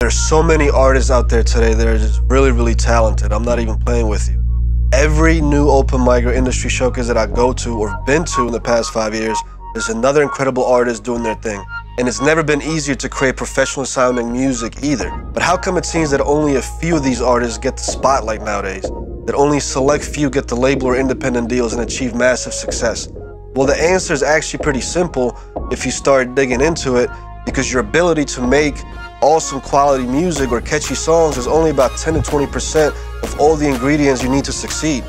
There's so many artists out there today that are just really, really talented. I'm not even playing with you. Every new open mic or industry showcase that I go to or been to in the past 5 years, there's another incredible artist doing their thing. And it's never been easier to create professional sounding music either. But how come it seems that only a few of these artists get the spotlight nowadays? That only select few get the label or independent deals and achieve massive success? Well, the answer is actually pretty simple if you start digging into it, because your ability to make awesome quality music or catchy songs is only about 10 to 20% of all the ingredients you need to succeed.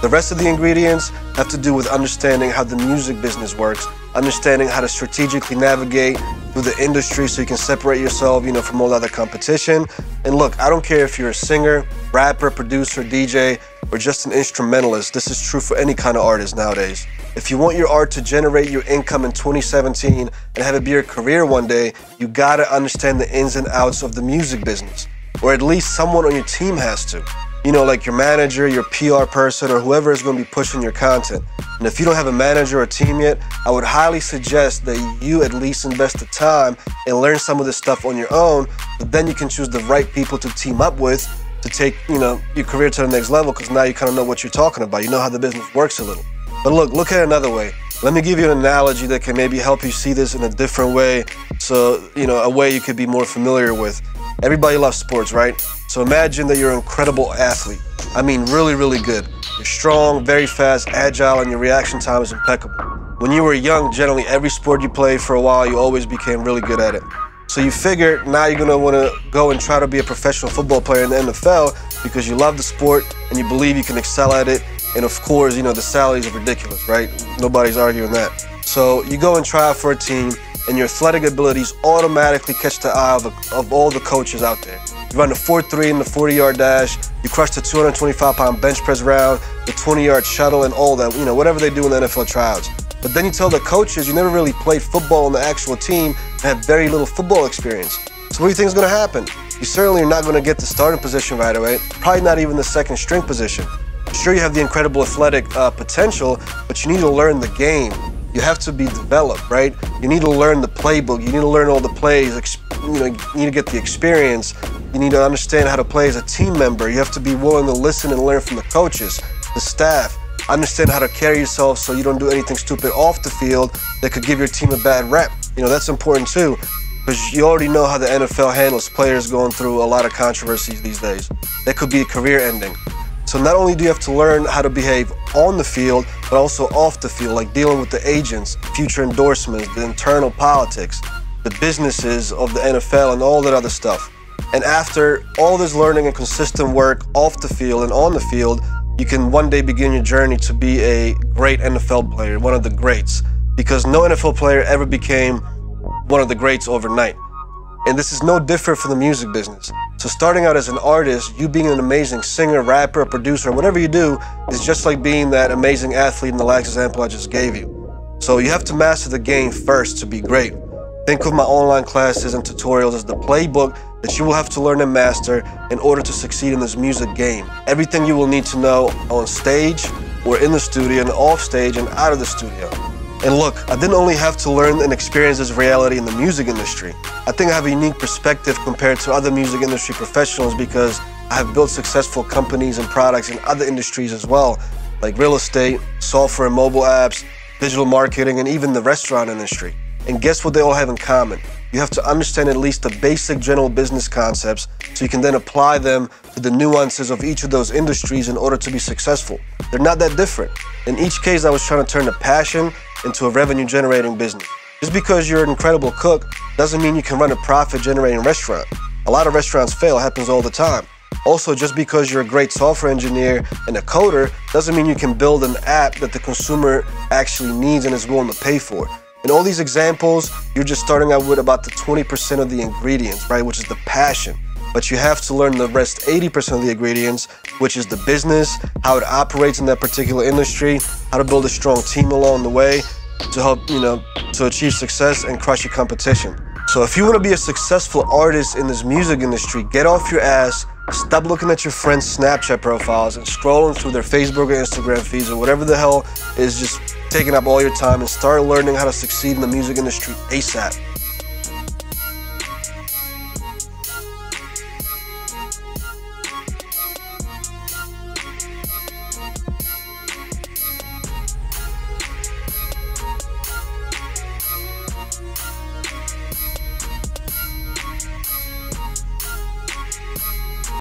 The rest of the ingredients have to do with understanding how the music business works, understanding how to strategically navigate through the industry so you can separate yourself, from all other competition. And look, I don't care if you're a singer, rapper, producer, DJ, or just an instrumentalist. This is true for any kind of artist nowadays. If you want your art to generate your income in 2017 and have it be your career one day, you gotta understand the ins and outs of the music business. Or at least someone on your team has to. Like your manager, your PR person, or whoever is gonna be pushing your content. And if you don't have a manager or a team yet, I would highly suggest that you at least invest the time and learn some of this stuff on your own, but then you can choose the right people to team up with to take, your career to the next level, because now you kind of know what you're talking about. You know how the business works a little. But look at it another way. Let me give you an analogy that can maybe help you see this in a different way, so, a way you could be more familiar with. Everybody loves sports, right? So imagine that you're an incredible athlete. I mean, really, really good. You're strong, very fast, agile, and your reaction time is impeccable. When you were young, generally every sport you played for a while, you always became really good at it. So you figure now you're gonna wanna go and try to be a professional football player in the NFL because you love the sport and you believe you can excel at it. And of course, the salaries are ridiculous, right? Nobody's arguing that. So you go and try out for a team, and your athletic abilities automatically catch the eye of all the coaches out there. You run the 4.3 in the 40-yard dash, you crush the 225-pound bench press round, the 20-yard shuttle, and all that, whatever they do in the NFL tryouts. But then you tell the coaches you never really played football on the actual team and have very little football experience. So what do you think is going to happen? You certainly are not going to get the starting position right away, probably not even the second string position. Sure, you have the incredible athletic potential, but you need to learn the game. You have to be developed, right? You need to learn the playbook. You need to learn all the plays. You need to get the experience. You need to understand how to play as a team member. You have to be willing to listen and learn from the coaches, the staff. Understand how to carry yourself so you don't do anything stupid off the field that could give your team a bad rep. That's important too, because you already know how the NFL handles players going through a lot of controversies these days. That could be career ending. So not only do you have to learn how to behave on the field, but also off the field, like dealing with the agents, future endorsements, the internal politics, the businesses of the NFL, and all that other stuff. And after all this learning and consistent work off the field and on the field, you can one day begin your journey to be a great NFL player, one of the greats. Because no NFL player ever became one of the greats overnight. And this is no different for the music business. So starting out as an artist, you being an amazing singer, rapper, producer, whatever you do, is just like being that amazing athlete in the last example I just gave you. So you have to master the game first to be great. Think of my online classes and tutorials as the playbook that you will have to learn and master in order to succeed in this music game. Everything you will need to know on stage or in the studio and off stage and out of the studio. And look, I didn't only have to learn and experience this reality in the music industry. I think I have a unique perspective compared to other music industry professionals because I have built successful companies and products in other industries as well, like real estate, software and mobile apps, digital marketing, and even the restaurant industry. And guess what they all have in common? You have to understand at least the basic general business concepts so you can then apply them to the nuances of each of those industries in order to be successful. They're not that different. In each case, I was trying to turn a passion into a revenue-generating business. Just because you're an incredible cook doesn't mean you can run a profit-generating restaurant. A lot of restaurants fail, it happens all the time. Also, just because you're a great software engineer and a coder doesn't mean you can build an app that the consumer actually needs and is willing to pay for. In all these examples, you're just starting out with about the 20% of the ingredients, right, which is the passion. But you have to learn the rest 80% of the ingredients, which is the business, how it operates in that particular industry, how to build a strong team along the way to help, to achieve success and crush your competition. So if you want to be a successful artist in this music industry, get off your ass, stop looking at your friends' Snapchat profiles and scrolling through their Facebook or Instagram feeds or whatever the hell is just taking up all your time, and start learning how to succeed in the music industry ASAP.